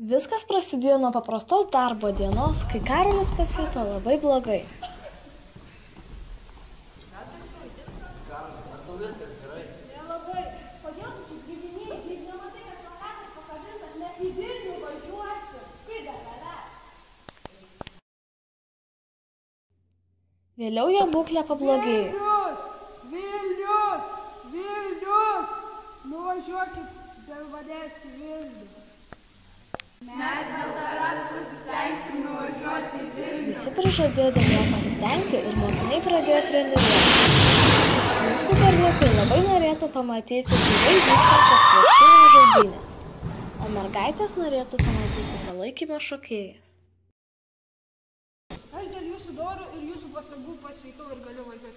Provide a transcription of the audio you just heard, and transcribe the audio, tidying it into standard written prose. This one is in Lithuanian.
Viskas prasidėjo nuo paprastos darbo dienos, kai Karolis pasijuto labai blogai. Nelabai. Kodėl tu čia gyvinėjai? Kaip nematai, kad plakatas pakabintas, mes į Vilnių važiuosim. Kaip be tavęs? Vėliau jo būklė pablogėjo. Vilnius! Nuvažiuokit Belvadės į Vilnių. Mes dėl tavęs pasistengsim nuvažiuoti į Vilnių. Visi prižadėjo dėl jo pasistengti ir mokiniai pradėjo treniruoti. Mūsų berniukai labai norėtų pamatyti gyvai vykstančias krepšinio žaidynes, o mergaitės norėtų pamatyti palaikymo šokėjas. Aš dėl jūsų dorų ir jūsų pasagų pasveikau ir galiu važiuoti.